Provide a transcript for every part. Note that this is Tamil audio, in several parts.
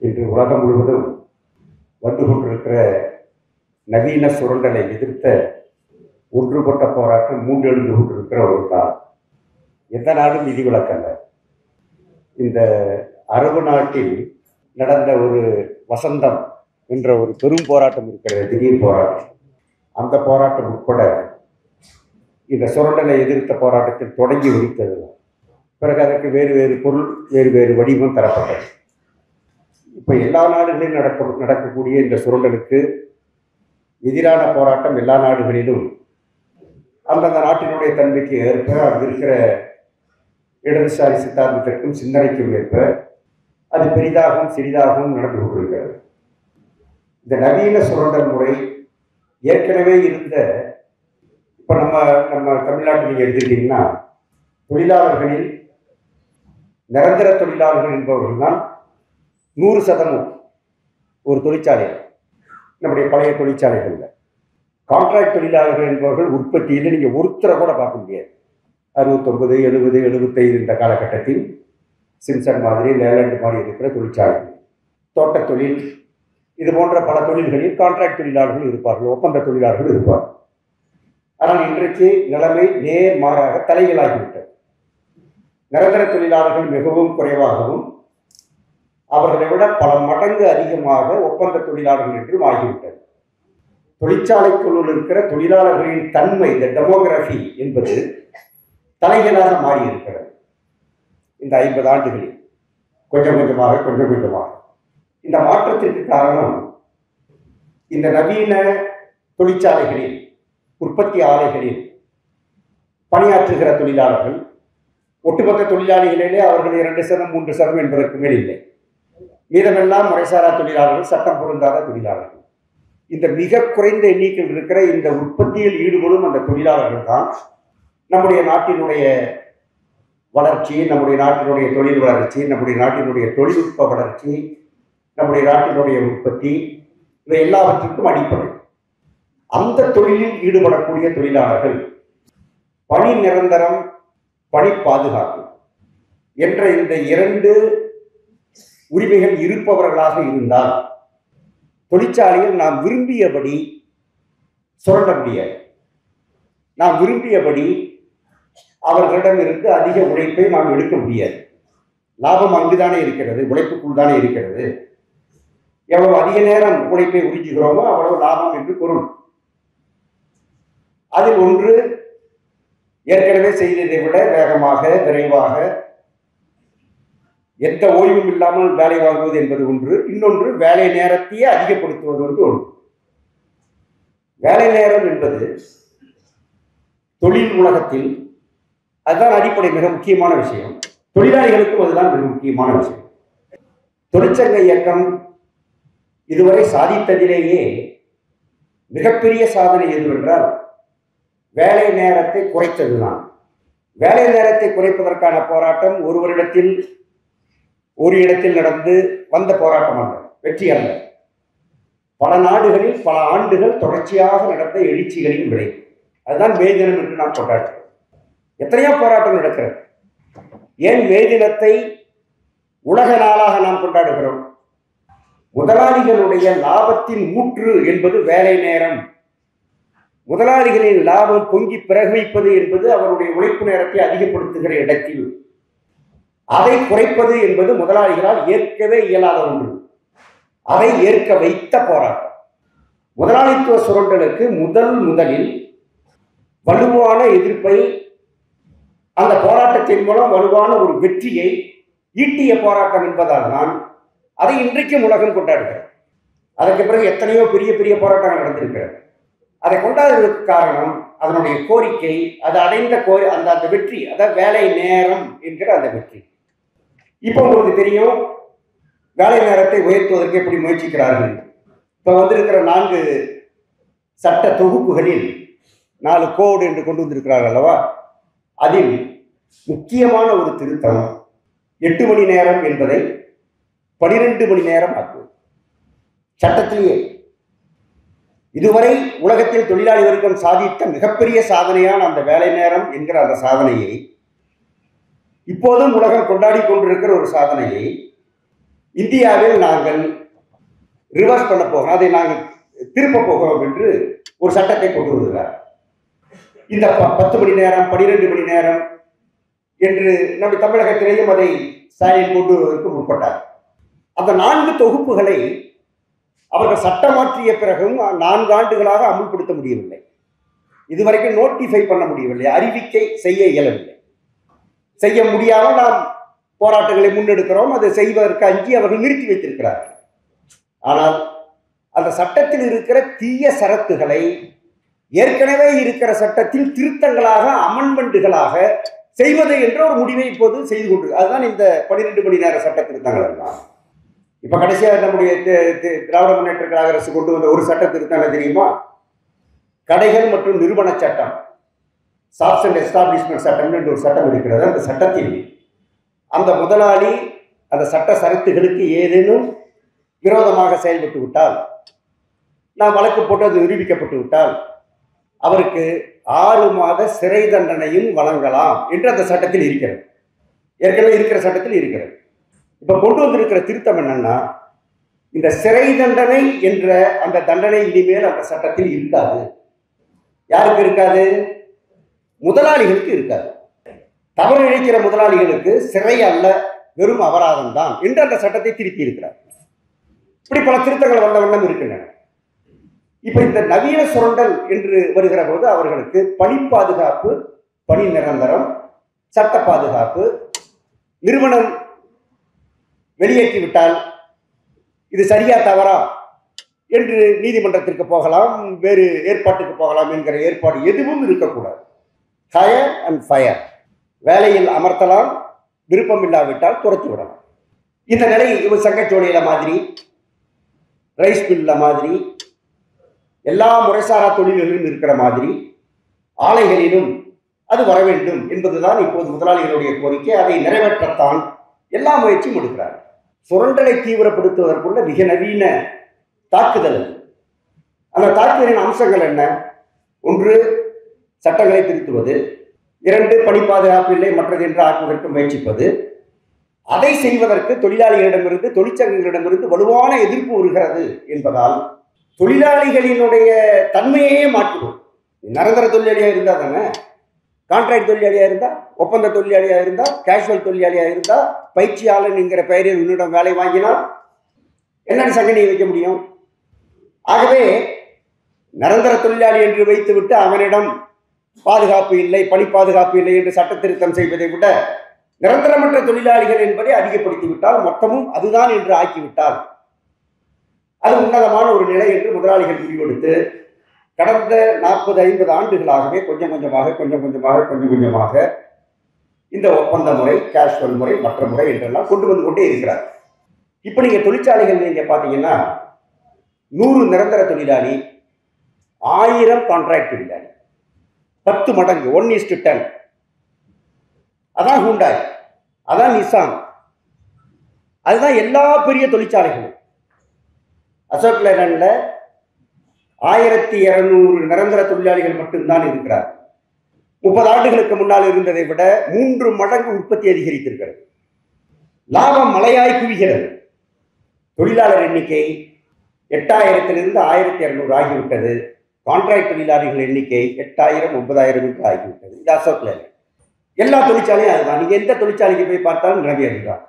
இன்று உலகம் முழுவதும் வந்து கொண்டிருக்கிற நவீன சுரண்டலை எதிர்த்த ஒன்றுபட்ட போராட்டம் மூண்டெழுந்து கொண்டிருக்கிற ஒரு காலம். எந்த நாடும் விதிவிலக்கல்ல. இந்த அரபு நாட்டில் நடந்த ஒரு வசந்தம் என்ற ஒரு பெரும் போராட்டம் இருக்கிறது, திடீர் போராட்டம். அந்த போராட்டம் உட்பட இந்த சுரண்டலை எதிர்த்த போராட்டத்தில் தொடங்கி வெடித்தது. பிறகு அதற்கு வேறு வேறு பொருள், வேறு வேறு வடிவம் தரப்பட்டது. இப்போ எல்லா நாடுகளிலும் நடக்கக்கூடிய இந்த சுரண்டலுக்கு எதிரான போராட்டம் எல்லா நாடுகளிலும் அந்தந்த நாட்டினுடைய தன்மைக்கு ஏற்ப, அங்கு இருக்கிற இடதுசாரி சித்தாந்தத்திற்கும் சிந்தனைக்கும் ஏற்ப அது பெரிதாகவும் சிறிதாகவும் நடந்து கொண்டிருக்கிறது. இந்த நவீன சுரண்டல் முறை ஏற்கனவே இருந்த, இப்போ நம்ம தமிழ்நாட்டில் நீங்கள் எடுத்துக்கிட்டீங்கன்னா, தொழிலாளர்களில் நிரந்தர தொழிலாளர்கள் என்பவர்கள் தான் 100% ஒரு தொழிற்சாலைகள், நம்முடைய பழைய தொழிற்சாலைகளில். கான்ட்ராக்ட் தொழிலாளர்கள் என்பவர்கள் உற்பத்தியில் நீங்கள் ஒருத்தரை கூட பார்க்க முடியாது. 69, 70, 75 இந்த காலகட்டத்தில் சிம்சன் மாதிரி, லேலண்ட் மாதிரி இருக்கிற தொழிற்சாலைகள், தோட்ட தொழில், இது போன்ற பல தொழில்களில் கான்ட்ராக்ட் தொழிலாளர்கள் இருப்பார்கள், ஒப்பந்த தொழிலாளர்கள் இருப்பார்கள். ஆனால் இன்றைக்கு நிலைமை நேர்மாறாக தலைகளாகிவிட்டது. நிரந்தர தொழிலாளர்கள் மிகவும் குறைவாகவும் அவர்களை விட பல மடங்கு அதிகமாக ஒப்பந்த தொழிலாளர்கள் என்றும் ஆகிவிட்டது. தொழிற்சாலைக்குள் இருக்கிற தொழிலாளர்களின் தன்மை, இந்த டெமோகிராஃபி என்பது தலைகளாக மாறி இருக்கிறது. இந்த 50 ஆண்டுகளில் கொஞ்சம் கொஞ்சமாக இந்த மாற்றத்திற்கு காரணம் இந்த நவீன தொழிற்சாலைகளில், உற்பத்தி ஆலைகளில் பணியாற்றுகிற தொழிலாளர்கள், ஒட்டுமொத்த தொழிலாளிகளிலே அவர்கள் 2%, 3% என்பதற்கு மேல் இல்லை. மீதமெல்லாம் முறைசாரா தொழிலாளர்கள், சட்டம் பொருந்தாத தொழிலாளர்கள். இந்த மிக குறைந்த எண்ணிக்கையில் இருக்கிற இந்த உற்பத்தியில் ஈடுபடும் அந்த தொழிலாளர்கள் தான் நம்முடைய நாட்டினுடைய வளர்ச்சி, நம்முடைய நாட்டினுடைய தொழில் வளர்ச்சி, நம்முடைய நாட்டினுடைய தொழில்நுட்ப வளர்ச்சி, நம்முடைய நாட்டினுடைய உற்பத்தி, இவை எல்லாவற்றுக்கும் அடிப்படை. அந்த தொழிலில் ஈடுபடக்கூடிய தொழிலாளர்கள் பணி நிரந்தரம், பணி பாதுகாப்பு என்ற இந்த 2 உரிமைகள் இருப்பவர்களாக இருந்தால் தொழிற்சாலையில் நாம் விரும்பியபடி சுரண்ட முடியாது. நாம் விரும்பியபடி அவர்களிடமிருந்து அதிக உழைப்பை நாம் எடுக்க முடியாது. லாபம் அங்குதானே இருக்கிறது, உழைப்புக்குள் தானே இருக்கிறது. எவ்வளவு அதிக நேரம் உழைப்பை உறிஞ்சுகிறோமோ அவ்வளவு லாபம் என்று பொருள். அதில் ஒன்று ஏற்கனவே செய்ததை விட வேகமாக, விரைவாக, எந்த ஓய்வும் இல்லாமல் வேலை வாங்குவது என்பது ஒன்று. இன்னொன்று வேலை நேரத்தையே அதிகப்படுத்துவது ஒன்று. வேலை நேரம் என்பது தொழில் உலகத்தில் அதுதான் அடிப்படை, மிக முக்கியமான விஷயம். தொழிலாளிகளுக்கும் அதுதான் மிக முக்கியமான விஷயம். தொழிற்சங்க இயக்கம் இதுவரை சாதித்ததிலேயே மிகப்பெரிய சாதனை எதுவென்றால் வேலை நேரத்தை குறைத்ததுதான். வேலை நேரத்தை குறைப்பதற்கான போராட்டம் ஒரு இடத்தில் நடந்து வந்த போராட்டம் அல்ல, வெற்றி அல்ல. பல நாடுகளில் பல ஆண்டுகள் தொடர்ச்சியாக நடந்த எழுச்சிகளின் விளை. அதுதான் மே தினம் என்று நாம் கொண்டாடுகிறோம். எத்தனையோ போராட்டம் நடக்கிறது. ஏன் மே தினத்தை உலக நாளாக நாம் கொண்டாடுகிறோம்? முதலாளிகளுடைய லாபத்தின் ஊற்று என்பது வேலை நேரம். முதலாளிகளின் லாபம் பொங்கி பிரகவிப்பது என்பது அவருடைய உழைப்பு நேரத்தை அதிகப்படுத்துகிற இடத்தில் அதை குறைப்பது என்பது முதலாளிகளால் ஏற்கவே இயலாத ஒன்று. அதை ஏற்க வைத்த போராட்டம். முதலாளித்துவ சுரண்டலுக்கு முதலில் வலுவான எதிர்ப்பை, அந்த போராட்டத்தின் மூலம் வலுவான ஒரு வெற்றியை ஈட்டிய போராட்டம் என்பதால் தான் அதை இன்றைக்கும் உலகம் கொண்டாடுகிறது. அதற்கு பிறகு எத்தனையோ பெரிய பெரிய போராட்டங்கள் நடந்திருக்கிறது. அதை கொண்டாடுவதற்கு காரணம் அதனுடைய கோரிக்கை, அது அடைந்த அந்த வெற்றி, அதாவது வேலை நேரம் என்கிற அந்த வெற்றி. இப்போ உங்களுக்கு தெரியும் வேலை நேரத்தை உயர்த்துவதற்கு எப்படி முயற்சிக்கிறார்கள். இப்போ வந்திருக்கிற 4 சட்ட தொகுப்புகளில் 4 கோடு என்று கொண்டு வந்திருக்கிறார்கள் அல்லவா? அதில் முக்கியமான ஒரு திருத்தம் 8 மணி நேரம் என்பதை 12 மணி நேரம் ஆக்குவது சட்டத்திலேயே. இதுவரை உலகத்தில் தொழிலாளி வர்க்கம் சாதித்த மிகப்பெரிய சாதனையான அந்த வேலை நேரம் என்கிற அந்த சாதனையை, இப்போதும் உலகம் கொண்டாடி கொண்டிருக்கிற ஒரு சாதனையை இந்தியாவில் நாங்கள் ரிவர்ஸ் பண்ண போகிறோம், அதை நாங்கள் திருப்ப போகிறோம் என்று ஒரு சட்டத்தை கொண்டு வருகிறார். இந்த 10 மணி நேரம் 12 மணி நேரம் என்று நம்முடைய தமிழகத்திலேயும் அதை ஸ்டாலின் கொண்டு வருவதற்கு முற்பட்டார். அந்த 4 தொகுப்புகளை அவர்கள் சட்டம் மாற்றிய பிறகும் 4 ஆண்டுகளாக அமுல்படுத்த முடியவில்லை. இதுவரைக்கும் நோட்டிஃபை பண்ண முடியவில்லை, அறிவிக்கை செய்ய இயலவில்லை. செய்ய முடியாமல் நாம் போராட்டங்களை முன்னெடுக்கிறோம். அதை செய்வதற்கு அஞ்சி அவர்கள் நிறுத்தி வைத்திருக்கிறார்கள். ஆனால் அந்த சட்டத்தில் இருக்கிற தீய சரத்துகளை ஏற்கனவே இருக்கிற சட்டத்தில் திருத்தங்களாக அமெண்ட்மெண்ட்டுகளாக செய்வது என்ற ஒரு முடிவை இப்போது செய்து கொண்டு, அதுதான் இந்த 12 மணி நேர சட்ட திருத்தங்கள் எல்லாம். இப்ப கடைசியாக நம்முடைய திராவிட முன்னேற்ற கழக அரசு கொண்டு வந்த ஒரு சட்ட திருத்தம் தெரியுமா? கடைகள் மற்றும் நிறுவன சட்டம், ஷாப்ஸ் அண்ட் எஸ்டாப்ளிஷ்மெண்ட் சட்டம் என்று ஒரு சட்டம் இருக்கிறது. அந்த சட்டத்தில் அந்த முதலாளி அந்த சட்ட சரத்துகளுக்கு ஏதேனும் விரோதமாக செயல்பட்டு விட்டால், நாம் வழக்கு போட்டு அது நிரூபிக்கப்பட்டு விட்டால் அவருக்கு 6 மாத சிறை தண்டனையும் வழங்கலாம் என்று அந்த சட்டத்தில் இருக்கிறது. ஏற்கனவே இருக்கிற சட்டத்தில் இருக்கிறது. இப்ப கொண்டு வந்திருக்கிற திருத்தம் என்னன்னா, இந்த சிறை தண்டனை என்ற அந்த தண்டனை இனிமேல் அந்த சட்டத்தில் இருக்காது. யாருக்கு இருக்காது? முதலாளிகளுக்கு இருக்காது. தவறு இழைக்கிற முதலாளிகளுக்கு சிறை அல்ல, வெறும் அபராதம் தான் என்று அந்த சட்டத்தை திருத்தி இருக்கிறார். இப்படி பல திருத்தங்கள் வந்த வண்ணம் இருக்கின்றன. இப்ப இந்த நவீன சுரண்டல் என்று வருகிற போது அவர்களுக்கு பணி பாதுகாப்பு, பணி நிரந்தரம், சட்ட பாதுகாப்பு, நிறுவனம் வெளியேற்றிவிட்டால் இது சரியா தவறா என்று நீதிமன்றத்திற்கு போகலாம், வேறு ஏற்பாட்டுக்கு போகலாம் என்கிற ஏற்பாடு எதுவும் இருக்கக்கூடாது. ஹயர் அண்ட் ஃபயர், வேலையில் அமர்த்தலாம், விருப்பம் இல்லாவிட்டால் துரத்து விடலாம். இந்த நிலை இவர் சங்கச்சோழியில மாதிரி, ரைஸ் மில்ல மாதிரி, எல்லா முறைசாரா தொழில்களிலும் இருக்கிற மாதிரி ஆலைகளிலும் அது வர வேண்டும் என்பதுதான் இப்போது முதலாளிகளுடைய கோரிக்கை. அதை நிறைவேற்றத்தான் எல்லா முயற்சியும் எடுக்கிறார். சுரண்டலை தீவிரப்படுத்துவதற்குள்ள மிக நவீன தாக்குதல். அந்த தாக்குதலின் அம்சங்கள் என்ன? 1, சட்டங்களை திருத்துவது. 2, பணி பாதுகாப்பு இல்லை மற்றது என்று ஆக்குவதற்கு முயற்சிப்பது. அதை செய்வதற்கு தொழிலாளிகளிடமிருந்து, தொழிற்சங்கங்களிடமிருந்து வலுவான எதிர்ப்பு வருகிறது என்பதால் தொழிலாளிகளினுடைய தன்மையே மாற்றுவோம். நிரந்தர தொழிலாளியா இருந்தா தானே, கான்ட்ராக்ட் தொழிலாளியா இருந்தா, ஒப்பந்த தொழிலாளியா இருந்தா, கேஷுவல் தொழிலாளியா இருந்தா, பயிற்சியாளன் என்கிற பெயரில் உன்னிடம் வேலை வாங்கினால் என்னென்ன சங்கனியை வைக்க முடியும்? ஆகவே நிரந்தர தொழிலாளி என்று வைத்துவிட்டு அவனிடம் பாதுகாப்பு இல்லை, பணி பாதுகாப்பு இல்லை என்று சட்ட திருத்தம் செய்வதை விட நிரந்தரமற்ற தொழிலாளிகள் என்பதை அதிகப்படுத்திவிட்டால், மொத்தமும் அதுதான் என்று ஆக்கிவிட்டால் அது உன்னதமான ஒரு நிலை என்று முதலாளிகள் முடிவெடுத்து கடந்த 40-50 ஆண்டுகளாகவே கொஞ்சம் கொஞ்சமாக இந்த ஒப்பந்த முறை, கேஷுவல் முறை, மற்ற முறை என்றெல்லாம் கொண்டு வந்து கொண்டே இருக்கிறார். இப்ப நீங்க தொழிற்சாலைகள் நீங்க பாத்தீங்கன்னா 100 நிரந்தர தொழிலாளி, 1000 கான்ட்ராக்ட் தொழிலாளி, 10 மடங்கு, 1:10. அதான் ஹூண்டாய், அதான் நிசான், அதுதான் எல்லா பெரிய தொழிற்சாலைகளும். அசோக் லேலண்ட்ல 1200 நிரந்தர தொழிலாளிகள் மட்டும்தான் இருக்கிறார். 30 ஆண்டுகளுக்கு முன்னால் இருந்ததை விட 3 மடங்கு உற்பத்தி அதிகரித்திருக்கிறது. லாபம் மலையாய் குவிகிறது. தொழிலாளர் எண்ணிக்கை 8000 1200 ஆகிவிட்டது. கான்ட்ராக்ட் தொழிலாளிகள் எண்ணிக்கை 8000 9000 என்று ஆகிவிட்டது. இது அசோக் லேலண்ட். எல்லா தொழிற்சாலையும் அதுதான். நீங்க எந்த தொழிற்சாலைக்கு போய் பார்த்தாலும் நிலவி அதுதான்.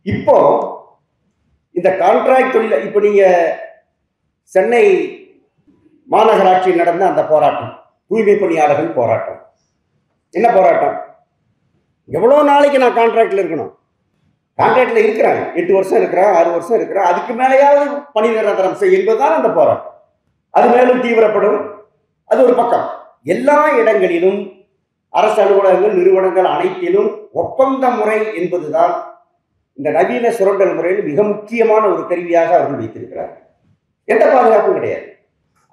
இப்போ இந்த கான்ட்ராக்ட் தொழில், இப்ப நீங்க சென்னை மாநகராட்சியில் நடந்த அந்த போராட்டம், தூய்மை பணியாளர்கள் போராட்டம், என்ன போராட்டம்? எவ்வளவு நாளைக்கு நான் கான்ட்ராக்ட்ல இருக்கணும்? கான்ட்ராக்ட்ல இருக்கிறாங்க, 8 வருஷம் இருக்கிறான், 6 வருஷம் இருக்கிறான், அதுக்கு மேலேயாவது பணி நிரந்தரம் செய் என்பதுதான் அந்த போராட்டம். அது மேலும் தீவிரப்படும். அது ஒரு பக்கம். எல்லா இடங்களிலும் அரசு அலுவலகங்கள், நிறுவனங்கள் அனைத்திலும் ஒப்பந்த முறை என்பதுதான் இந்த நவீன சுரண்டல் முறையில் மிக முக்கியமான ஒரு கருவியாக அவர்கள் வைத்திருக்கிறார். எந்த பாதுகாப்பும் கிடையாது.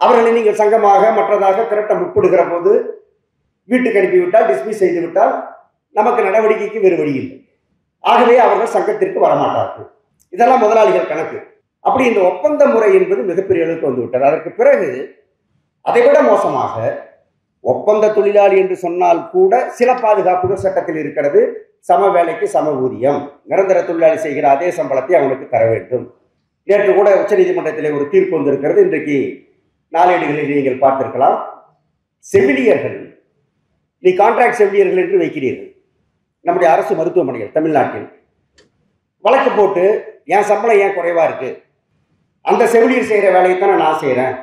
அவர்களை நீங்கள் சங்கமாக மற்றதாக திரட்ட முற்படுகிற போது வீட்டுக்கு அனுப்பிவிட்டால், டிஸ்மிஸ் செய்து விட்டால் நமக்கு நடவடிக்கைக்கு வேறு வழி இல்லை. ஆகவே அவர்கள் சங்கத்திற்கு வரமாட்டார்கள். இதெல்லாம் முதலாளிகள் கணக்கு. அப்படி இந்த ஒப்பந்த முறை என்பது மிகப்பெரிய அளவுக்கு வந்துவிட்டது. அதற்கு பிறகு அதைவிட மோசமாக, ஒப்பந்த தொழிலாளி என்று சொன்னால் கூட சில பாதுகாப்புகள் சட்டத்தில் இருக்கிறது. சம வேலைக்கு சம ஊதியம், நிரந்தர தொழிலாளி செய்கிற அதே சம்பளத்தை அவனுக்கு தர வேண்டும். நேற்று கூட உச்சநீதிமன்றத்திலே ஒரு தீர்ப்பு வந்திருக்கிறது. இன்றைக்கு நாளேடுகளில் நீங்கள் பார்த்திருக்கலாம். செவிலியர்கள், நீ கான்ட்ராக்ட் செவிலியர்கள் என்று வைக்கிறீர்கள். நம்முடைய அரசு மருத்துவமனைகள் தமிழ்நாட்டில் வழக்கு போட்டு என் சம்பளம் ஏன் குறைவா இருக்கு, அந்த செவிலியர் செய்கிற வேலையை தானே நான் செய்கிறேன்,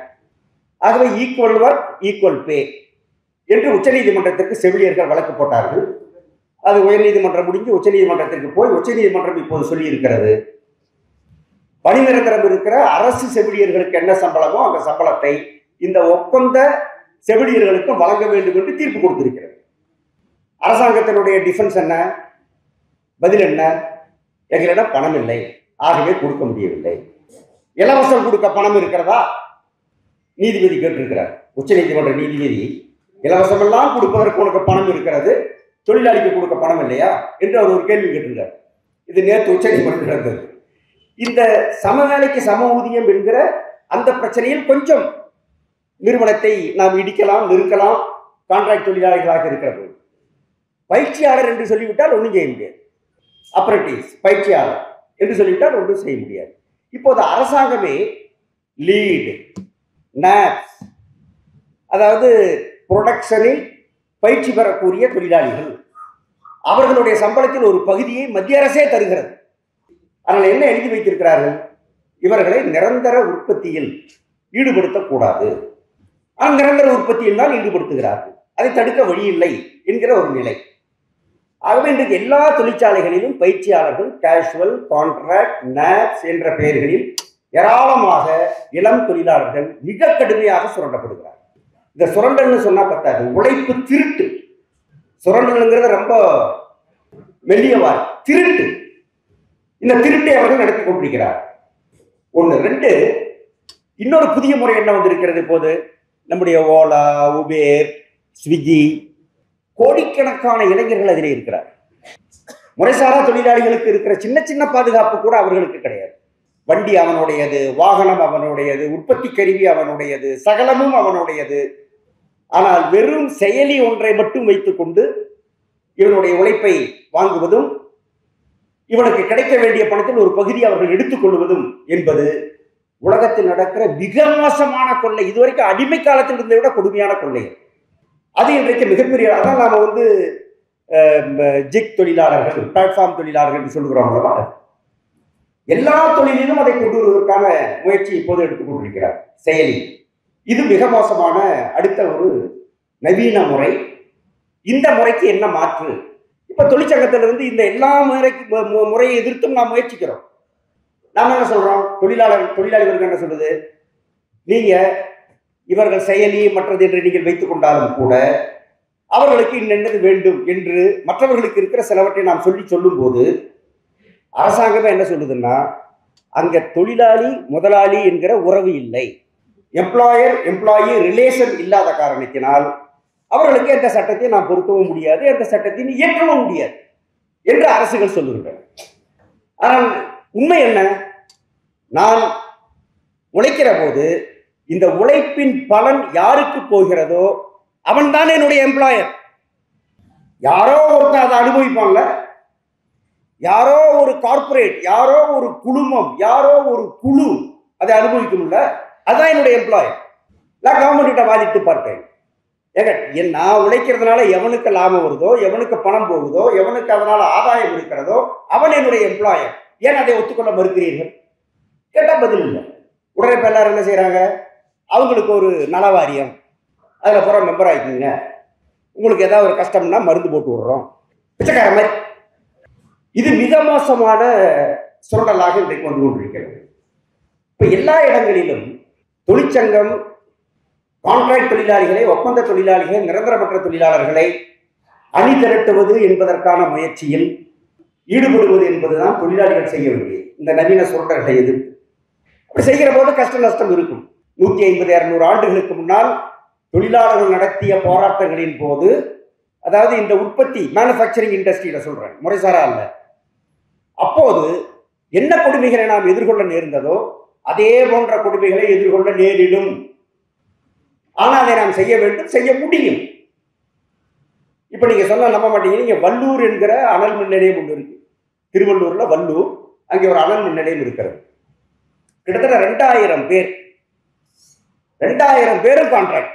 ஆகவே ஈக்குவல் ஒர்க் ஈக்குவல் பே என்று உச்சநீதிமன்றத்திற்கு செவிலியர்கள் வழக்கு போட்டார்கள். அது உயர்நீதிமன்றம் முடிஞ்சு உச்சநீதிமன்றத்திற்கு போய் உச்சநீதிமன்றம் இப்போது சொல்லி இருக்கிறது, பணி நிரந்தரம் இருக்கிற அரசு செவிலியர்களுக்கு என்ன சம்பளமோ அந்த சம்பளத்தை இந்த ஒப்பந்த செவிலியர்களுக்கும் வழங்க வேண்டும் என்று தீர்ப்பு கொடுத்திருக்கிறது. அரசாங்கத்தினுடைய டிஃபென்ஸ் என்ன, பதில் என்ன? எங்களிடம் பணம் இல்லை, ஆகவே கொடுக்க முடியவில்லை. இலவசம் கொடுக்க பணம் இருக்கிறதா? நீதிபதி கேட்டிருக்கிறார். உச்சநீதிமன்ற நீதிபதி, இலவசமெல்லாம் கொடுப்பதற்கு உனக்கு பணம் இருக்கிறது, தொழிலாளிக்கு கொடுக்க பணம் இல்லையா என்று அவர் ஒரு கேள்வி கேட்டிருக்கார். இது நேற்று உச்சநீதிமன்றம் நடந்தது. இந்த சம வேலைக்கு சம ஊதியம் என்கிற அந்த பிரச்சனையில் கொஞ்சம் நிறுவனத்தை நாம் இடிக்கலாம், நிறுக்கலாம். கான்ட்ராக்ட் தொழிலாளிகளாக இருக்கிறது. பயிற்சியாளர் என்று சொல்லிவிட்டால் ஒன்றும் செய்ய முடியாது. அப்ரண்டிஸ், பயிற்சியாளர் என்று சொல்லிவிட்டால் ஒன்றும் செய்ய முடியாது. இப்போது அரசாங்கமே லீட், நாப்ஸ், அதாவது புரொடக்ஷனில் பயிற்சி பெறக்கூடிய தொழிலாளிகள், அவர்களுடைய சம்பளத்தில் ஒரு பகுதியை மத்திய அரசே தருகிறது. அதனால் என்ன எழுதி வைத்திருக்கிறார்கள்? இவர்களை நிரந்தர உற்பத்தியில் ஈடுபடுத்தக்கூடாது. ஆனால் நிரந்தர உற்பத்தியில் தான் ஈடுபடுத்துகிறார்கள். அதை தடுக்க வழி இல்லை என்கிற ஒரு நிலை. ஆகவே இன்றைக்கு எல்லா தொழிற்சாலைகளிலும் பயிற்சியாளர்கள் கேஷுவல், கான்ட்ராக்ட், நாப்ஸ் என்ற பெயர்களில் ஏராளமாக இளம் தொழிலாளர்கள் மிக கடுமையாக சுரண்டப்படுகிறார். இந்த சுரண்டல்னு சொன்னா பத்தாது, உழைப்பு திருட்டு. சுரண்டல்ங்கிறது ரொம்ப மெல்லிய வார்த்தை, திருட்டு. இந்த திருட்டை அவர்கள் நடத்தி கொண்டிருக்கிறார். ஒன்று. ரெண்டு, இன்னொரு புதிய முறை என்ன வந்திருக்கிறது இப்போது? நம்முடைய ஓலா, உபேர், ஸ்விக்கி, கோடிக்கணக்கான இளைஞர்கள் அதிலே இருக்கிறார். முறைசாரா தொழிலாளிகளுக்கு இருக்கிற சின்ன சின்ன பாதுகாப்பு கூட அவர்களுக்கு கிடையாது. வண்டி அவனுடையது, வாகனம் அவனுடையது, உற்பத்தி கருவி அவனுடையது, சகலமும் அவனுடையது. ஆனால் வெறும் செயலி ஒன்றை மட்டும் வைத்துக் கொண்டு இவனுடைய உழைப்பை வாங்குவதும், இவனுக்கு கிடைக்க வேண்டிய பணத்தில் ஒரு பகுதி அவர்கள் எடுத்துக் கொள்வதும் என்பது உலகத்தில் நடக்கிற மிக மோசமான கொள்ளை. இதுவரைக்கும் அடிமை காலத்தில் இருந்ததை விட கொடுமையான கொள்ளை. அது இன்றைக்கு மிகப்பெரிய, அதான் நாம ஜிக் தொழிலாளர்கள், பிளாட்ஃபார்ம் தொழிலாளர்கள் என்று சொல்லுகிறோம் அல்லவா? எல்லா தொழிலிலும் அதை கொண்டு வருவதற்கான முயற்சி இப்போது எடுத்துக் கொண்டிருக்கிறார் செயலி. இது மிக மோசமான அடுத்த ஒரு நவீன முறை. இந்த முறைக்கு என்ன மாற்று? இப்ப தொழிற்சங்கத்திலிருந்து இந்த எல்லா முறையை எதிர்த்தும் நாம் முயற்சிக்கிறோம். நாம என்ன சொல்றோம்? தொழிலாளி வர்க்கம் என்ன சொல்லுது? நீங்க இவர்கள் செயலி மற்றது என்று நீங்கள் வைத்துக் கொண்டாலும் கூட அவர்களுக்கு இன்னென்னது வேண்டும் என்று மற்றவர்களுக்கு இருக்கிற சிலவற்றை நாம் சொல்லும் போது அரசாங்கமே என்ன சொல்லுதுன்னா, அங்க தொழிலாளி முதலாளி என்கிற உறவு இல்லை, எம்ப்ளாயர் எம்ப்ளாயி ரிலேஷன் இல்லாத காரணத்தினால் அவர்களுக்கு எந்த சட்டத்தை நாம் பொருத்தவும் முடியாது, எந்த சட்டத்தையும் இயற்றவும் முடியாது என்று அரசுகள் சொல்லுகின்றன. ஆனால் உண்மை என்ன? நான் உழைக்கிற போது இந்த உழைப்பின் பலன் யாருக்கு போகிறதோ அவன் தான் என்னுடைய எம்ப்ளாயர். யாரோ ஒருத்தர் அதை அனுபவிப்பான்ல, யாரோ ஒரு கார்பரேட், யாரோ ஒரு குழுமம், யாரோ ஒரு குழு அதை அனுபவிக்கும்ல, அதுதான் என்னுடைய எம்ப்ளாயர். நான் கவர்மெண்ட் கிட்ட வாதிட்டு பார்த்தேன். ஏங்க, நான் உழைக்கிறதுனால எவனுக்கு லாபம் வருதோ, எவனுக்கு பணம் போகுதோ, எவனுக்கு அதனால ஆதாயம் இருக்கிறதோ அவன் என்னுடைய எம்ப்ளாயர். ஏன் அதை ஒத்துக்கொள்ள மறுக்கிறீர்கள்? கேட்டால் பதில் இல்லை. உடனே இப்போ எல்லாரும் என்ன செய்யறாங்க? அவங்களுக்கு ஒரு நல வாரியம், அதில் பூரா மெம்பர் ஆகிக்குங்க, உங்களுக்கு ஏதாவது ஒரு கஷ்டம்னா மருந்து போட்டு விடுறோம், பிச்சைக்கார மாதிரி. இது மிக மோசமான சுரண்டலாக இன்றைக்கு வந்து கொண்டிருக்கிறது. இப்ப எல்லா இடங்களிலும் தொழிற்சங்கம் கான்ட்ராக்ட் தொழிலாளிகளை, ஒப்பந்த தொழிலாளிகளை, நிரந்தரமற்ற தொழிலாளர்களை அணி திரட்டுவது என்பதற்கான முயற்சியில் ஈடுபடுவது என்பதுதான் தொழிலாளிகள் செய்ய வேண்டியது. இந்த நவீன சுரண்டல்களை எதிர்த்து அப்படி செய்கிற போது கஷ்ட நஷ்டம் இருக்கும். 150-200 ஆண்டுகளுக்கு முன்னால் தொழிலாளர்கள் நடத்திய போராட்டங்களின் போது, அதாவது இந்த உற்பத்தி மேனுஃபேக்சரிங் இண்டஸ்ட்ரியில சொல்றேன், முறைசாரா அல்ல, அப்போது என்ன கொடுமைகளை நாம் எதிர்கொள்ள நேர்ந்ததோ அதே போன்ற கொடுமைகளை எதிர்கொள்ள நேரிடும். ஆனால் அதை நாம் செய்ய வேண்டும், செய்ய முடியும். இப்ப நீங்க சொன்னா நம்ப மாட்டீங்க. நீங்க வல்லூர் என்கிற அனல் மின் நிலையம் ஒன்று இருக்கு. திருவள்ளூர்ல வல்லூர், அங்கே ஒரு அனல் மின் நிலையம் இருக்கிறது. கிட்டத்தட்ட 2000 பேர், 2000 பேரும் கான்ட்ராக்ட்.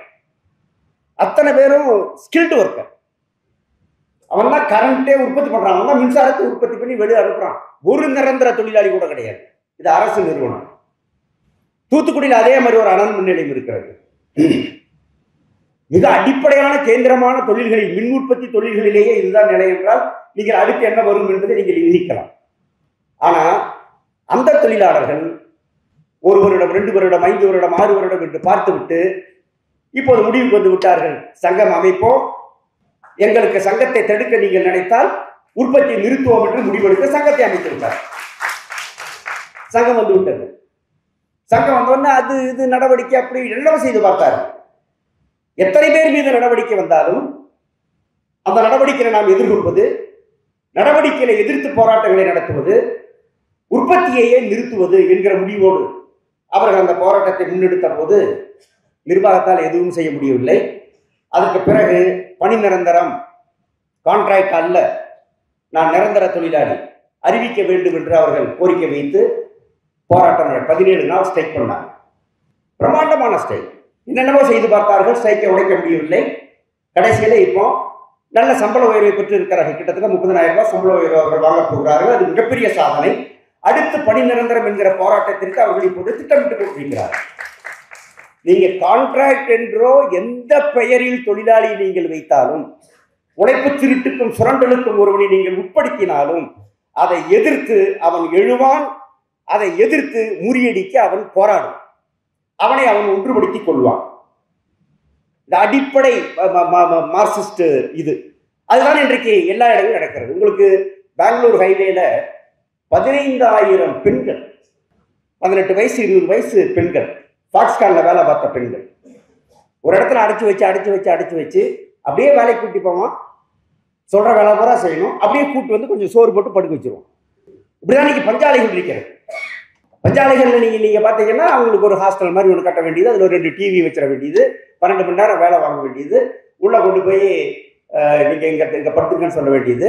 அத்தனை பேரும் ஸ்கில்டு ஒர்க்கர். அவன் தான் கரண்டே உற்பத்தி பண்றான், அவன் தான் மின்சாரத்தை உற்பத்தி பண்ணி வெளியே அனுப்புறான். ஒரு நிரந்தர தொழிலாளி கூட கிடையாது. இது அரசு நிறுவனம். தூத்துக்குடியில் அதே மாதிரி ஒரு அனல் மின் நிலையம் இருக்கிறது. மிக அடிப்படையான கேந்திரமான தொழில்களில், மின் உற்பத்தி தொழில்களிலேயே இதுதான் நிலை என்றால் நீங்கள் அடுத்து என்ன வரும் என்பதை நீங்கள் யூகிக்கலாம். ஆனா அந்த தொழிலாளர்கள் 1 வருடம், 2 வருடம், 5 வருடம், 6 வருடம் என்று பார்த்துவிட்டு இப்போது முடிவுக்கு வந்து விட்டார்கள். சங்கம் அமைப்போம், எங்களுக்கு சங்கத்தை தடுக்க நீங்கள் நினைத்தால் உற்பத்தியை நிறுத்துவோம் என்று முடிவெடுக்க சங்கத்தை அமைத்திருக்கார். சங்கம் வந்து விட்டது. சங்கம் வந்தோடனே அது இது நடவடிக்கை அப்படி எல்லாம் செய்து பார்த்தார். எத்தனை பேர் மீது நடவடிக்கை வந்தாலும் அந்த நடவடிக்கையை நாம் எதிர்கொள்வது, நடவடிக்கைகளை எதிர்த்து போராட்டங்களை நடத்துவது, உற்பத்தியையே நிறுத்துவது என்கிற முடிவோடு அவர்கள் அந்த போராட்டத்தை முன்னெடுத்த போது நிர்வாகத்தால் எதுவும் செய்ய முடியவில்லை. அதற்கு பிறகு பணி நிரந்தரம், கான்ட்ராக்ட் அல்ல, நான் நிரந்தர தொழிலாளி அறிவிக்க வேண்டும் என்று அவர்கள் கோரிக்கை வைத்து போராட்டம் 17 நாள் ஸ்ட்ரைக் பண்ணாங்க. பிரம்மாண்டமான ஸ்ட்ரைக். என்னென்னவோ செய்து பார்த்தார்கள், ஸ்ட்ரைக்கை உடைக்க முடியவில்லை. கடைசியில இப்போ நல்ல சம்பள உயர்வை பெற்று இருக்கிறார்கள். கிட்டத்தட்ட 30,000 ரூபாய் சம்பள உயர்வு அவர்கள் வாங்கப் போகிறார்கள். அது மிகப்பெரிய சாதனை. அடுத்து பணி நிரந்தரம் என்கிற போராட்டத்திற்கு அவர்கள் இப்போது திட்டமிட்டு கொண்டிருக்கிறார்கள். நீங்க கான்ட்ராக்ட் என்றோ எந்த பெயரில் தொழிலாளி நீங்கள் வைத்தாலும், உழைப்பு திருட்டுக்கும் சுரண்டலுக்கும் ஒருவனை நீங்கள் உட்படுத்தினாலும் அதை எதிர்த்து அவன் எழுவான். அதை எதிர்த்து முறியடிக்க அவன் போராடும். அவனை அவன் ஒன்றுபடுத்திக் கொள்வான். இந்த அடிப்படை மார்க்சிஸ்ட் இது. அதுதான் இன்றைக்கு எல்லா இடங்களும் நடக்கிறது. உங்களுக்கு பெங்களூர் ஹைவேல 15,000 பெண்கள், 18 வயசு 20 வயசு பெண்கள், ஃபாக்ஸ்கான்ல வேலை பார்த்த பெண்கள் ஒரு இடத்துல அடைச்சு வச்சு அப்படியே வேலைக்கு கூட்டி போவான். சொல்ற வேலை பூரா செய்யணும். அப்படியே கூட்டு வந்து கொஞ்சம் சோறு போட்டு படுக்க வச்சிருவோம். இப்படிதான் இன்னைக்கு பஞ்சாலைகள் இருக்கிறது. பஞ்சாலைகள்ல நீங்க பாத்தீங்கன்னா அவங்களுக்கு ஒரு ஹாஸ்டல் மாதிரி ஒன்று கட்ட வேண்டியது, அதுல ஒரு 2 டிவி வச்சிட வேண்டியது, 12 மணி நேரம் வேலை வாங்க வேண்டியது, உள்ள கொண்டு போய் நீங்க இங்க படுத்துங்கன்னு சொல்ல வேண்டியது.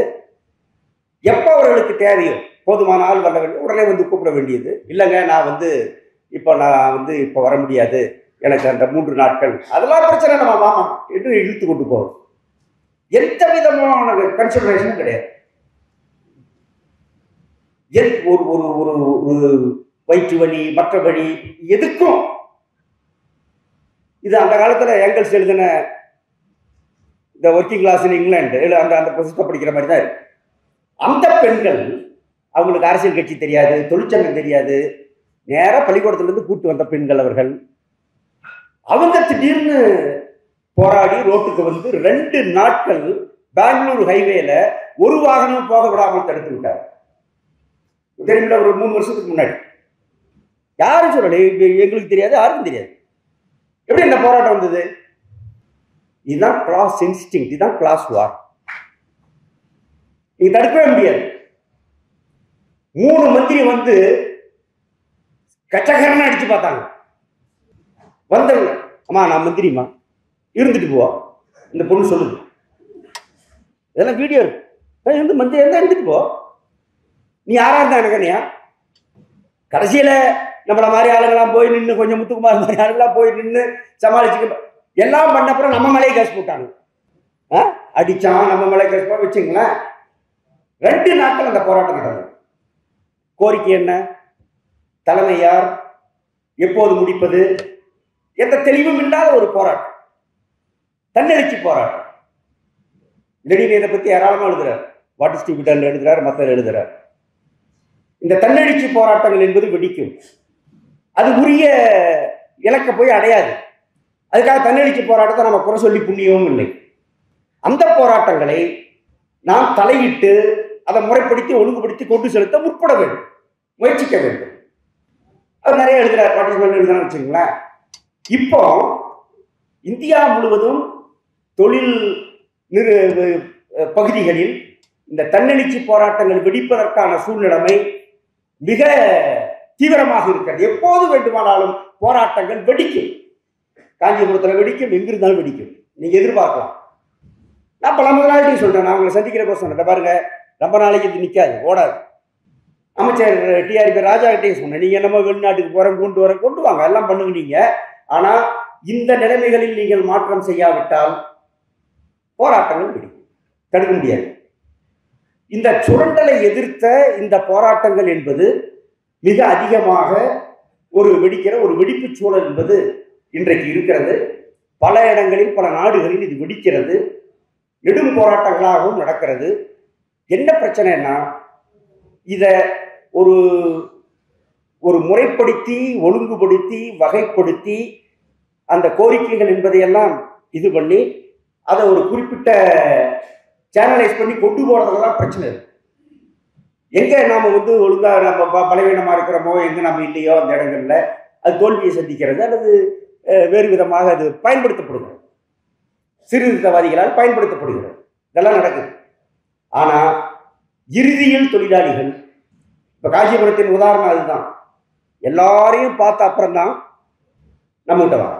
எப்ப அவர்களுக்கு தேவையோ போதுமான ஆள் வர வேண்டிய உடனே வந்து கூப்பிட வேண்டியது. இல்லைங்க நான் இப்போ வர முடியாது, எனக்கு அந்த 3 நாட்கள், அதெல்லாம் பிரச்சனை, நம்ம மாமா என்று இழுத்து கொண்டு போவோம். எந்த விதமான கன்சிடரேஷனும் கிடையாது. ஒரு வயிற்று வலி, மற்ற வழி, எதுக்கும். இது அந்த காலத்துல ஏங்கல்ஸ் எழுதின இந்த ஒர்க்கிங் கிளாஸ் இன் இங்கிலாந்து அந்த புத்தகத்தை படிக்கிற மாதிரி தான் இருக்கு. அந்த பெண்கள், அவங்களுக்கு அரசியல் கட்சி தெரியாது, தொழிற்சங்கம் தெரியாது, நேராக பள்ளிக்கூடத்திலிருந்து கூட்டு வந்த பெண்கள் அவர்கள். அவங்க திடீர்னு போராடி ரோட்டுக்கு வந்து 2 நாட்கள் பெங்களூர் ஹைவேல ஒரு வாகனம் போக விடாமல் தடுத்து விட்டார். தெரியுமில்ல, ஒரு 3 வருஷத்துக்கு முன்னாடி. யாரும் சொல்லலை, எங்களுக்கு தெரியாது, யாருக்கும் தெரியாது. எப்படி இந்த போராட்டம் வந்தது? இதுதான் கிளாஸ் இன்ஸ்டிங், இதுதான் கிளாஸ் வார். நீங்க தடுக்கவே முடியாது. 3 மந்திரி வந்து கச்சகரன்னு அடிச்சு பார்த்தாங்க. வந்தவங்க, அம்மா நான் மந்திரிமா, இருந்துட்டு போவா, இந்த பொண்ணு சொல்லுது. இதெல்லாம் வீடியோ இருக்கு. மந்திரி இருந்தா இருந்துட்டு போ, நீ யாரா இருந்தா எனக்கனியா? கடைசியில நம்மள மாதிரி ஆளுங்கெல்லாம் போய் நின்று, கொஞ்சம் முத்துக்குமார் மாதிரி ஆளுங்கெல்லாம் போய் நின்று சமாளிச்சு எல்லாம் பண்ணப்புறம் நம்ம மேலே கேஸ் போட்டாங்க. அடிச்சான், நம்ம மேலே கேஸ் போட வச்சுங்களேன். 2 நாட்கள் அந்த போராட்டம் நடந்தது. கோரிக்கை என்ன? தலைமை யார்? எப்போது முடிப்பது? எந்த தெளிவும் இல்லாத ஒரு போராட்டம், தன்னெழுச்சி போராட்டம். லெனின் இதை பத்தி ஏராளமா எழுதுறார், what is to be done எழுதுறார், மத்தர் எழுதுறார். இந்த தன்னெழுச்சி போராட்டங்கள் என்பது வெடிக்கும், அது உரிய இலக்க போய் அடையாது. அதுக்காக தன்னெழுச்சி போராட்டத்தை நம்ம குறை சொல்லி புண்ணியவும் இல்லை. அந்த போராட்டங்களை நாம் தலையிட்டு அதை முறைப்படுத்தி ஒழுங்குபடுத்தி கொண்டு செலுத்த முற்பட வேண்டும், முயற்சிக்க வேண்டும். அவர் நிறைய எழுதுறார், பார்ட்டிசிபென்ட் எழுதுறான்னு வச்சுங்களேன். இப்போ இந்தியா முழுவதும் தொழில் பகுதிகளில் இந்த தன்னெழுச்சி போராட்டங்கள் வெடிப்பதற்கான சூழ்நிலைமை மிக தீவிரமாக இருக்கிறது. எப்போது வேண்டுமானாலும் போராட்டங்கள் வெடிக்கும். காஞ்சிபுரத்தில் வெடிக்கும், எங்கிருந்தாலும் வெடிக்கும், நீங்க எதிர்பார்க்கலாம். நான் பல முதலாளிட்டையும் சொல்றேன், நான் அவங்களை சந்திக்கிறப்ப சொன்னேன், பாருங்க ரொம்ப நாளைக்கு இது நிற்காது, ஓடாது. அமைச்சர் டிஆர்பி ராஜா கிட்டையும் சொன்னேன், நீங்க என்னமோ வெளிநாட்டுக்கு போறேன் கொண்டு வாங்க, எல்லாம் பண்ணுங்க நீங்க. ஆனா இந்த நிலைமைகளில் நீங்கள் மாற்றம் செய்யாவிட்டால் போராட்டங்கள் பிடிக்கும், தடுக்க முடியாது. இந்த சுரண்டலை எதிர்த்த இந்த போராட்டங்கள் என்பது மிக அதிகமாக ஒரு வெடிப்பு சூழல் என்பது இன்றைக்கு இருக்கிறது. பல இடங்களில் பல நாடுகளில் இது வெடிக்கிறது, நெடும் போராட்டங்களாகவும் நடக்கிறது. என்ன பிரச்சனைன்னா, இத ஒரு ஒரு முறைப்படுத்தி ஒழுங்குபடுத்தி வகைப்படுத்தி அந்த கோரிக்கைகள் என்பதையெல்லாம் இது பண்ணி அதை ஒரு குறிப்பிட்ட சேனலைஸ் பண்ணி கொண்டு போறதுலாம் பிரச்சனை இருக்கு. எங்க நாம ஒழுங்கா நம்ம பலவீனமா இருக்கிறோமோ, எங்க நம்ம இல்லையோ அந்த இடங்கள்ல அது தோல்வியை சந்திக்கிறது அல்லது வேறு விதமாக அது பயன்படுத்தப்படுகிறது, சீர்திருத்தவாதிகளால் பயன்படுத்தப்படுகிறது, இதெல்லாம் நடக்குது. ஆனா இறுதியில் தொழிலாளிகள், இப்ப காஞ்சிபுரத்தின் உதாரணம் அதுதான், எல்லாரையும் பார்த்த அப்புறம் தான் நம்ம கிட்ட வர,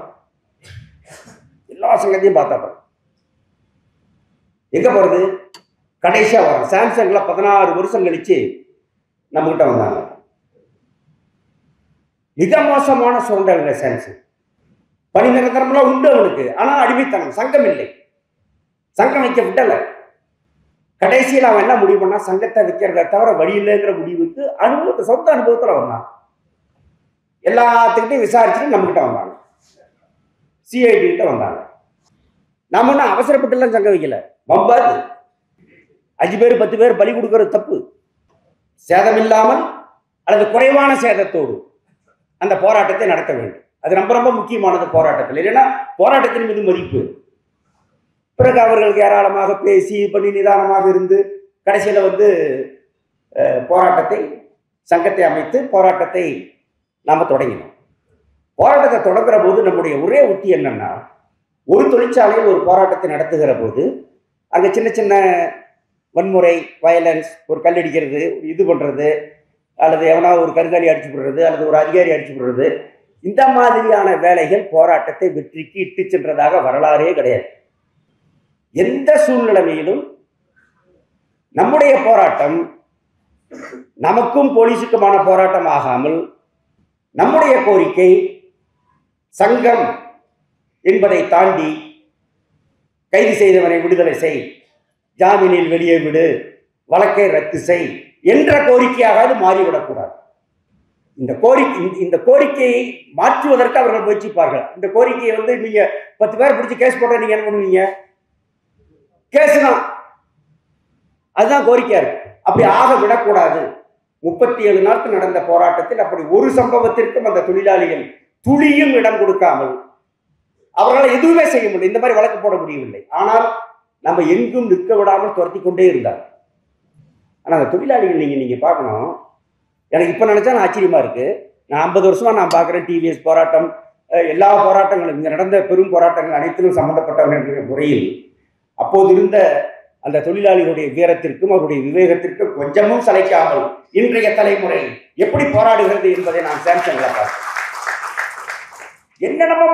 எல்லா சங்கத்தையும் பார்த்த அப்புறம் எங்க போறது, கடைசியா வர சாம்சங்ல 16 வருஷம் கழிச்சு நம்ம கிட்ட வந்தாங்க. மிக மோசமான சுரண்டல்ங்க சாம்சங். பணி நிரந்தரம்லாம் உண்டு அவனுக்கு, ஆனா அடிமைத்தனம், சங்கம் இல்லை, சங்கம் வைக்க விட்டல. கடைசியில் அவன் என்ன முடிவு பண்ணா, சங்கத்தை வைக்கிறத தவிர வழி இல்லைங்கிற முடிவுக்கு சொந்த அனுபவத்தில் வந்தான். எல்லாத்துக்கிட்டையும் விசாரிச்சுட்டு நம்ம கிட்ட வந்தாங்க, சிஐடி கிட்ட வந்தாங்க. நாம ஒன்றும் அவசரப்பட்டுலாம் சங்கம் வைக்கல, வம்பாது 5 பேர் 10 பேர் பலி கொடுக்கறது தப்பு. சேதம் இல்லாமல் அல்லது குறைவான சேதத்தோடு அந்த போராட்டத்தை நடத்த வேண்டும். அது ரொம்ப ரொம்ப முக்கியமானது போராட்டத்தில். இல்லைன்னா போராட்டத்தின் மீது மதிப்பு. பிறகு அவர்களுக்கு ஏராளமாக பேசி பண்ணி நிதானமாக இருந்து கடைசியில் போராட்டத்தை, சங்கத்தை அமைத்து போராட்டத்தை நாம் தொடங்கினோம். போராட்டத்தை தொடங்குற போது நம்முடைய ஒரே உத்தி என்னன்னா, ஒரு தொழிற்சாலையில் ஒரு போராட்டத்தை நடத்துகிற போது அங்கே சின்ன சின்ன வன்முறை, வயலன்ஸ், ஒரு கல்லடிக்கிறது, இது பண்ணுறது, அல்லது எவனா ஒரு கருங்காலி அடிச்சு விடுறது, அல்லது ஒரு அதிகாரி அடிச்சு விடுறது, இந்த மாதிரியான வேலைகள் போராட்டத்தை வெற்றிக்கு இட்டு சென்றதாக வரலாறே கிடையாது. எந்த சூழ்நிலையிலும் நம்முடைய போராட்டம் நமக்கும் போலீஸுக்குமான போராட்டம் ஆகாமல், நம்முடைய கோரிக்கை சங்கம் என்பதை தாண்டி கைது செய்தவனை விடுதலை செய், ஜாமீனில் வெளியே விடு, வழக்கை ரத்து செய் என்ற கோரிக்கையாக அது மாறிவிடக்கூடாது. இந்த கோரிக்கையை மாற்றுவதற்கு அவர்கள் முயற்சிப்பார்கள். இந்த கோரிக்கையை நீங்க 10 பேர் பிடிச்சி கேஸ் போடுற, நீங்க என்ன பண்ணுவீங்க? கேஸ் தான், அதுதான் கோரிக்கையா இருக்கு. அப்படி ஆக விடக்கூடாது. 37 நாட்கள் நடந்த போராட்டத்தில் அப்படி ஒரு சம்பவத்திற்கும் அந்த தொழிலாளிகள் துளியும் இடம் கொடுக்காமல் அவர்களால் எதுவுமே செய்ய முடியும், இந்த மாதிரி வழக்கு போட முடியவில்லை. ஆனால் நம்ம எங்கும் நிற்க விடாமல் துரத்தி கொண்டே இருந்தார். ஆனால் அந்த தொழிலாளிகள் நீங்க பார்க்கணும். எனக்கு இப்போ நினைச்சா நான் ஆச்சரியமா இருக்கு. நான் 50 வருஷமா நான் பார்க்குறேன் டிவிஎஸ் போராட்டம், எல்லா போராட்டங்களும், இங்கே நடந்த பெரும் போராட்டங்கள் அனைத்திலும் சம்பந்தப்பட்டவர்கள் என்ற முறையில் அப்போது இருந்த அந்த தொழிலாளிகளுடைய வீரத்திற்கும் அவருடைய விவேகத்திற்கும் கொஞ்சமும் சளைக்காமல் இன்றைய தலைமுறை எப்படி போராடுகிறது என்பதை நான் சாம்சங்ல பார்த்தேன். என்னென்னமோ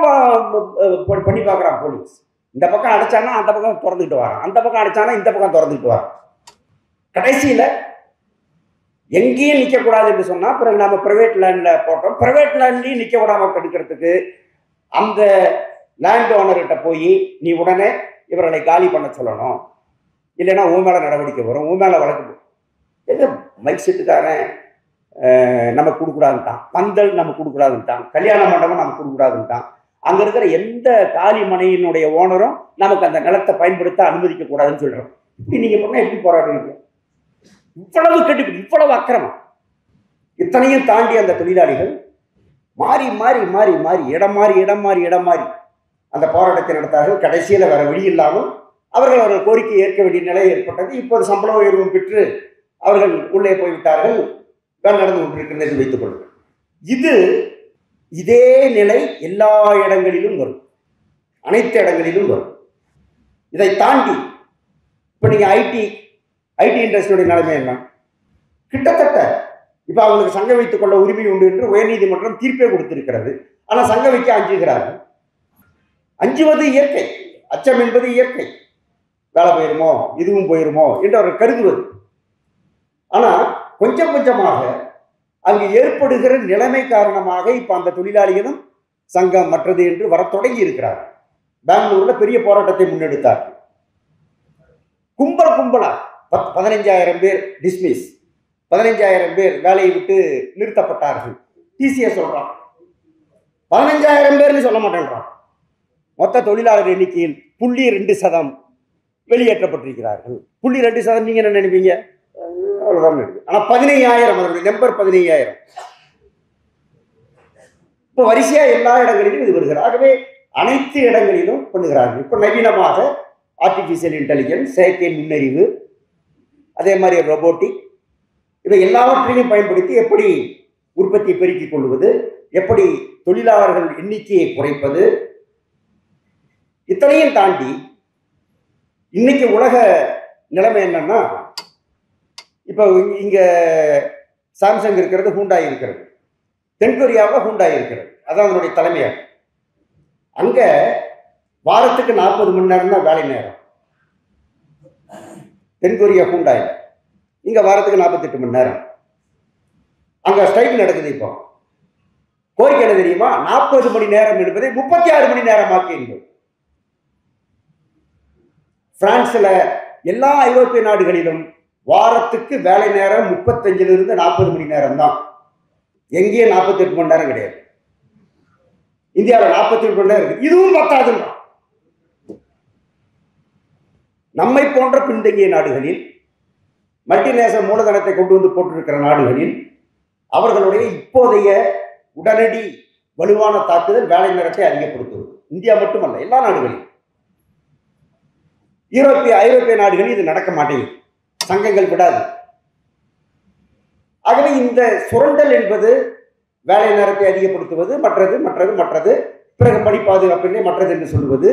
பண்ணி பார்க்குறான் போலீஸ். இந்த பக்கம் அடிச்சானா அந்த பக்கம் திறந்துக்கிட்டு வரான், அந்த பக்கம் அடிச்சானா இந்த பக்கம் திறந்துக்கிட்டு வரான். கடைசியில் எங்கேயும் நிற்கக்கூடாது என்று சொன்னால், பிறகு நம்ம பிரைவேட் லேண்டில் போட்டோம். பிரைவேட் லேண்ட்லையும் நிற்க விடாமல் தடுக்கிறதுக்கு அந்த லேண்ட் ஓனர்கிட்ட போய் நீ உடனே இவர்களை காலி பண்ண சொல்லணும், இல்லைன்னா உன் மேலே நடவடிக்கை வரும், உன் மேலே வழக்கு எங்க மைக் செட்டுக்காரன் நமக்கு கொடுக்கூடாதுன்ட்டான், பந்தல் நமக்கு கொடுக்கூடாதுன்ட்டான், கல்யாண மண்டபம் நமக்கு கொடுக்கூடாதுன்ட்டான். அங்கே இருக்கிற எந்த காலி மனையினுடைய ஓனரும் நமக்கு அந்த நிலத்தை பயன்படுத்த அனுமதிக்க கூடாதுன்னு சொல்கிறோம். இப்படி நீங்கள் பண்ணால் எப்படி போராடுவீங்க? இவ்வளவு கெட்டு, இவ்வளவு அக்கிரமம். இத்தனையும் தாண்டி அந்த தொழிலாளிகள் மாறி மாறி மாறி மாறி இடம் மாறி அந்த போராட்டத்தை நடத்தார்கள். கடைசியில் வேற வழி இல்லாமல் அவர்கள் கோரிக்கை ஏற்க வேண்டிய நிலை ஏற்பட்டது. இப்போது சம்பள உயர்வும் பெற்று அவர்கள் உள்ளே போய்விட்டார்கள். நடந்து கொண்டிருக்கிறது என்று வைத்துக் கொள்ளுங்கள். இதே நிலை எல்லா இடங்களிலும் வரும், அனைத்து இடங்களிலும் வரும். இதை தாண்டி இப்ப நீங்க ஐடி இண்டஸ்ட்ரியோட நிலைமை என்ன? கிட்டத்தட்ட இப்ப அவங்களுக்கு சங்கம் வைத்துக் கொள்ள உரிமை உண்டு என்று உயர்நீதிமன்றம் தீர்ப்பே கொடுத்திருக்கிறது. ஆனால் சங்கம் வைக்க அஞ்சுகிறார்கள். அஞ்சுவது இயற்கை, அச்சம் என்பது இயற்கை. வேலை போயிருமோ, இதுவும் போயிருமோ என்று அவர்கள் கருதுவது. ஆனால் கொஞ்சம் கொஞ்சமாக அங்கு ஏற்படுகிற நிலைமை காரணமாக இப்போ அந்த தொழிலாளிகளும் சங்கம் மற்றது என்று வர தொடங்கி இருக்கிறார். பெங்களூர்ல பெரிய போராட்டத்தை முன்னெடுத்தார். கும்பல் கும்பலா 15,000 பேர் டிஸ்மிஸ், 15,000 பேர் வேலையை விட்டு நிறுத்தப்பட்டார்கள். டிசியை சொல்றான், 15,000 பேர்னு சொல்ல மாட்டேன்றான். மொத்த தொழிலாளர் எண்ணிக்கையில் 0.2% வெளியேற்றப்பட்டிருக்கிறார்கள். 0.2% நீங்க என்ன நினைப்பீங்க? அவ்வளவுதான் இருக்கு. ஆனா 15,000 அதனுடைய நம்பர் 15,000. இப்போ வரிசையா எல்லா இடங்களிலும் இது வருகிறது. ஆகவே அனைத்து இடங்களிலும் பண்ணுகிறார்கள். இப்போ நவீனமாக ஆர்டிபிஷியல் இன்டெலிஜென்ஸ், செயற்கை நுண்ணறிவு, அதே மாதிரி ரொபோட்டிக், இவை எல்லாவற்றையும் பயன்படுத்தி எப்படி உற்பத்தியை பெருக்கிக் கொள்வது, எப்படி தொழிலாளர்கள் எண்ணிக்கையை குறைப்பது, இத்தனையும் தாண்டி இன்னைக்கு உலக நிலைமை என்னன்னா, இப்போ இங்க சாம்சங் இருக்கிறது, ஹூண்டாய் இருக்கிறது, தென்கொரியாவில் ஹூண்டாய் இருக்கிறது, அதான் அதனுடைய தலைமையாக. அங்க வாரத்துக்கு 40 மணி நேரம் தான் வேலை நேரம். தென்கொரியா ஹூண்டாயில் இங்க வாரத்துக்கு 48 மணி நேரம். அங்க ஸ்ட்ரைக் நடக்குது. இப்போ கோரிக்கை என்ன தெரியுமா? 40 மணி நேரம் என்பதை 36 மணி நேரமாக்கி என்பது. பிரான்ஸ்ல எல்லா ஐரோப்பிய நாடுகளிலும் வாரத்துக்கு வேலை நேரம் 35 to 40 மணி நேரம் தான். எங்கேயும் 48 மணி நேரம் கிடையாது. இந்தியாவில் 48 மணி நேரம் இருக்கு. இதுவும் பத்தாதுன்னா நம்மை போன்ற பின்தங்கிய நாடுகளில், மல்டிநேஷனல் மூலதனத்தை கொண்டு வந்து போட்டிருக்கிற நாடுகளில் அவர்களுடைய இப்போதைய உடனடி வலுவான தாக்குதல் வேலை நேரத்தை அதிகப்படுத்துவது. இந்தியா மட்டுமல்ல, எல்லா நாடுகளிலும். ஐரோப்பிய நாடுகளில் இது நடக்க மாட்டேங்குது, சங்கங்கள் விடாது. ஆகவே இந்த சுரண்டல் என்பது வேலை நேரத்தை அதிகப்படுத்துவது, மற்றது, பிறகு பணி பாதுகாப்பிலே மற்றது என்று சொல்லுவது,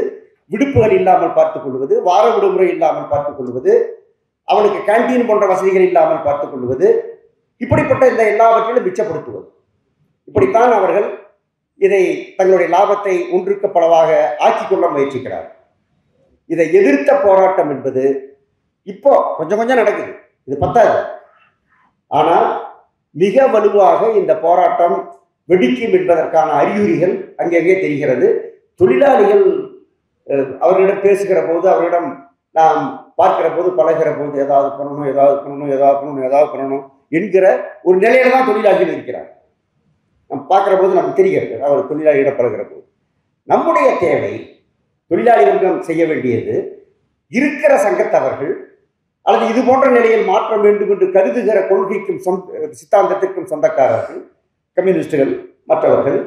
விடுப்புகள் இல்லாமல் பார்த்துக் கொள்வது, வார விடுமுறை இல்லாமல் பார்த்துக் கொள்வது, அவனுக்கு கேண்டீன் போன்ற வசதிகள் இல்லாமல் பார்த்துக் கொள்வது, இப்படிப்பட்ட இந்த எல்லாவற்றிலும் மிச்சப்படுத்துவது. இப்படித்தான் அவர்கள் இதை தங்களுடைய லாபத்தை ஒன்றுக்கு பலவாக ஆக்கிக் கொள்ள முயற்சிக்கிறார். இதை எதிர்த்த போராட்டம் என்பது இப்போ கொஞ்சம் கொஞ்சம் நடக்குது, இது பத்தாது. ஆனால் மிக வலுவாக இந்த போராட்டம் வெடிக்கும் என்பதற்கான அறிகுறிகள் அங்கங்கே தெரிகிறது. தொழிலாளிகள் அவர்களிடம் பேசுகிற போது, அவர்களிடம் நாம் பார்க்கிற போது, பழகிற போது, ஏதாவது பண்ணணும் என்கிற ஒரு நிலையில தான் தொழிலாளிகள் இருக்கிறார். நம்ம பார்க்கிற போது நமக்கு தெரிகிறது, அவர் தொழிலாளியிடம் பழகிற போது. நம்முடைய தேவை, தொழிலாளி வர்க்கம் செய்ய வேண்டியது, இருக்கிற சங்கத்தவர்கள் அல்லது இது போன்ற நிலையில் மாற்றம் வேண்டும் என்று கருதுகிற கொள்கைக்கும் சித்தாந்தத்திற்கும் சொந்தக்காரர்கள், கம்யூனிஸ்டுகள், மற்றவர்கள்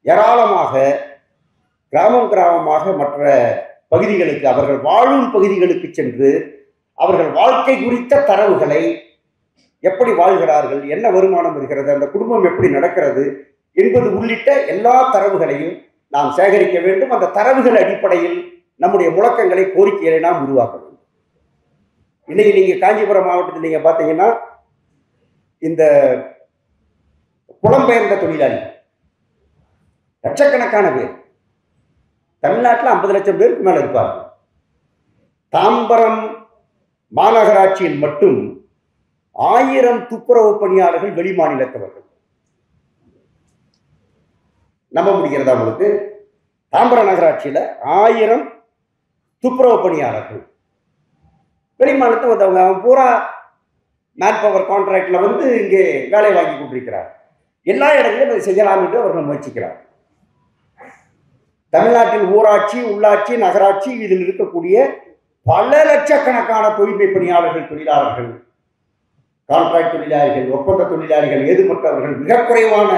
ஏராளமாக கிராமமாக மற்ற பகுதிகளுக்கு, அவர்கள் வாழும் பகுதிகளுக்கு சென்று அவர்கள் வாழ்க்கை குறித்த தரவுகளை, எப்படி வாழ்கிறார்கள், என்ன வருமானம் வருகிறது, அந்த குடும்பம் எப்படி நடக்கிறது என்பது உள்ளிட்ட எல்லா தரவுகளையும் நாம் சேகரிக்க வேண்டும். அந்த தரவுகள் அடிப்படையில் நம்முடைய முழக்கங்களை, கோரிக்கைகளை நாம் உருவாக்க வேண்டும். இன்னைக்கு நீங்க காஞ்சிபுரம் மாவட்டத்தில் நீங்க பார்த்தீங்கன்னா, இந்த புலம்பெயர்ந்த தொழிலாளி லட்சக்கணக்கான பேர், தமிழ்நாட்டில் 50 லட்சம் பேருக்கு மேல இருப்பார்கள். தாம்பரம் மாநகராட்சியில் மட்டும் 1000 துப்புரவு பணியாளர்கள் வெளி மாநிலத்தவர்கள். நம்ப முடிகிறதா உங்களுக்கு? தாம்பரம் நகராட்சியில 1000 துப்புரவு பணியாளர்கள் வெளி மாநிலத்தை வந்தவங்க. அவன் பூரா மேன் பவர் கான்ட்ராக்ட்ல வந்து இங்கே வேலை வாங்கி கொண்டிருக்கிறார். எல்லா இடங்களிலும் அதை செய்யலாம் என்று அவர்கள் முயற்சிக்கிறார். தமிழ்நாட்டில் ஊராட்சி, உள்ளாட்சி, நகராட்சி இதில் இருக்கக்கூடிய பல லட்சக்கணக்கான தூய்மை பணியாளர்கள், தொழிலாளர்கள், கான்ட்ராக்ட் தொழிலாளிகள், ஒப்பந்த தொழிலாளிகள், ஏதுமற்றவர்கள், மிக குறைவான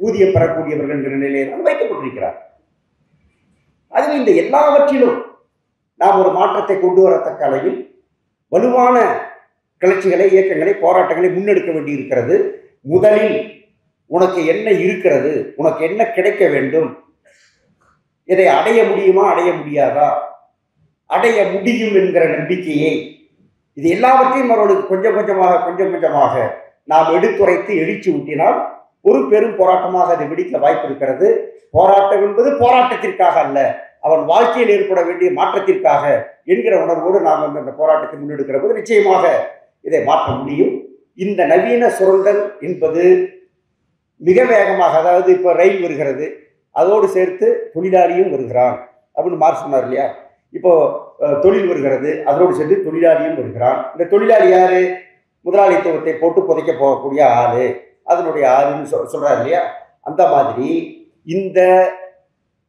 ஊதியம் பெறக்கூடியவர்கள் என்ற நிலையில் வைக்கப்பட்டிருக்கிறார். ஆகவே இந்த எல்லாவற்றிலும் நாம் ஒரு மாற்றத்தை கொண்டு வரத்தக்க அளவில் வலுவான கிளர்ச்சிகளை, இயக்கங்களை, போராட்டங்களை முன்னெடுக்க வேண்டியிருக்கிறது. முதலில் உனக்கு என்ன இருக்கிறது, உனக்கு என்ன கிடைக்க வேண்டும், இதை அடைய முடியுமா, அடைய முடியாதா, அடைய முடியும் என்கிற நம்பிக்கையை, இது எல்லாவற்றையும் அவர்களுக்கு கொஞ்சம் கொஞ்சமாக நாம் எடுத்துரைத்து எழுச்சி ஊட்டினால் ஒரு பெரும் போராட்டமாக அது வெடிக்க வாய்ப்பு இருக்கிறது. போராட்டம் என்பது போராட்டத்திற்காக அல்ல, அவன் வாழ்க்கையில் ஏற்பட வேண்டிய மாற்றத்திற்காக என்கிற உணர்வோடு நாம் அந்த போராட்டத்தை முன்னெடுக்கிற போது நிச்சயமாக இதை மாற்ற முடியும். இந்த நவீன சுரண்டல் என்பது மிக வேகமாக, அதாவது இப்போ ரயில் வருகிறது, அதோடு சேர்த்து தொழிலாளியும் வருகிறான் அப்படின்னு மார்க்ஸ் சொன்னார் இல்லையா. இப்போ தொழில் வருகிறது, அதோடு சேர்த்து தொழிலாளியும் வருகிறான். இந்த தொழிலாளி யாரு? முதலாளித்துவத்தை போட்டு புதைக்க போகக்கூடிய ஆளு, அதனுடைய ஆளுன்னு சொல்றாரு இல்லையா. அந்த மாதிரி இந்த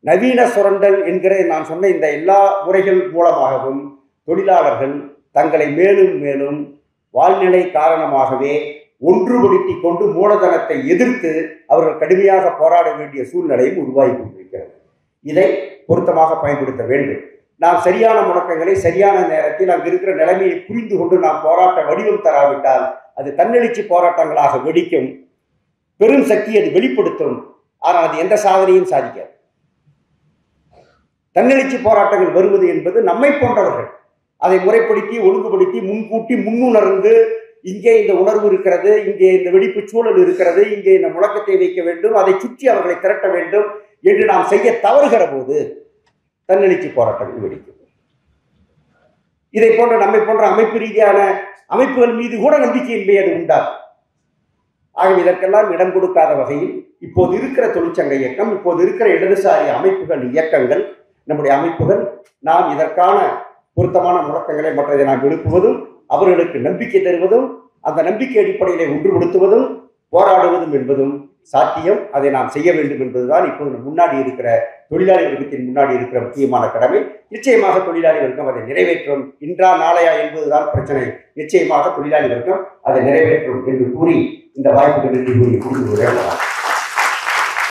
நவீன சுரண்டல் என்கிற நான் சொன்ன இந்த எல்லா முறைகள் மூலமாகவும் தொழிலாளர்கள் தங்களை மேலும் மேலும் வாழ்நிலை காரணமாகவே ஒன்றுபடுத்தி கொண்டு மூலதனத்தை எதிர்த்து அவர்கள் கடுமையாக போராட வேண்டிய சூழ்நிலையும் உருவாகி கொண்டிருக்கிறது. இதை பொருத்தமாக பயன்படுத்த வேண்டும். நாம் சரியான முழக்கங்களை சரியான நேரத்தில் அங்கு இருக்கிற நிலைமையை புரிந்து கொண்டு நாம் போராட்ட வடிவம் தராவிட்டால் அது தன்னெழுச்சி போராட்டங்களாக வெடிக்கும். பெரும் சக்தி அது வெளிப்படுத்தும், ஆனால் அது எந்த சாதனையும் சாதிக்காது. தன்னெழுச்சி போராட்டங்கள் வருவது என்பது நம்மை போன்றவர்கள் அதை முறைப்படுத்தி ஒழுங்குபடுத்தி முன்கூட்டி முன்னுணர்ந்து இங்கே இந்த உணர்வு இருக்கிறது, இங்கே இந்த வெடிப்பு சூழல் இருக்கிறது, இங்கே இந்த முழக்கத்தை வைக்க வேண்டும், அதை சுற்றி அவர்களை திரட்ட வேண்டும் என்று நாம் செய்ய தவறுகிற போது தன்னெழுச்சி போராட்டங்கள் வெடிக்கும். இதை போன்ற நம்மை போன்ற அமைப்பு ரீதியான அமைப்புகள் மீது கூட நம்பிக்கையின்மை அது உண்டாகும். ஆகவே இதற்கெல்லாம் இடம் கொடுக்காத வகையில் இப்போது இருக்கிற தொழிற்சங்க இயக்கம், இப்போது இருக்கிற இடதுசாரி அமைப்புகள், இயக்கங்கள், நம்முடைய அமைப்புகள் நாம் இதற்கான பொருத்தமான முழக்கங்களை மற்றதை நாம் எழுப்புவதும் அவர்களுக்கு நம்பிக்கை தருவதும் அந்த நம்பிக்கை அடிப்படையிலே ஒன்றுபடுத்துவதும் போராடுவதும் என்பதும் சாத்தியம். அதை நாம் செய்ய வேண்டும் என்பதுதான் இப்போது முன்னாடி இருக்கிற தொழிலாளி வர்க்கத்தின் முன்னாடி இருக்கிற முக்கியமான கடமை. நிச்சயமாக தொழிலாளி வர்க்கம் அதை நிறைவேற்றும். இன்றா நாளையா என்பதுதான் பிரச்சனை. நிச்சயமாக தொழிலாளி வர்க்கம் அதை நிறைவேற்றும் என்று கூறி இந்த வாய்ப்புக்கு நன்றி கூறி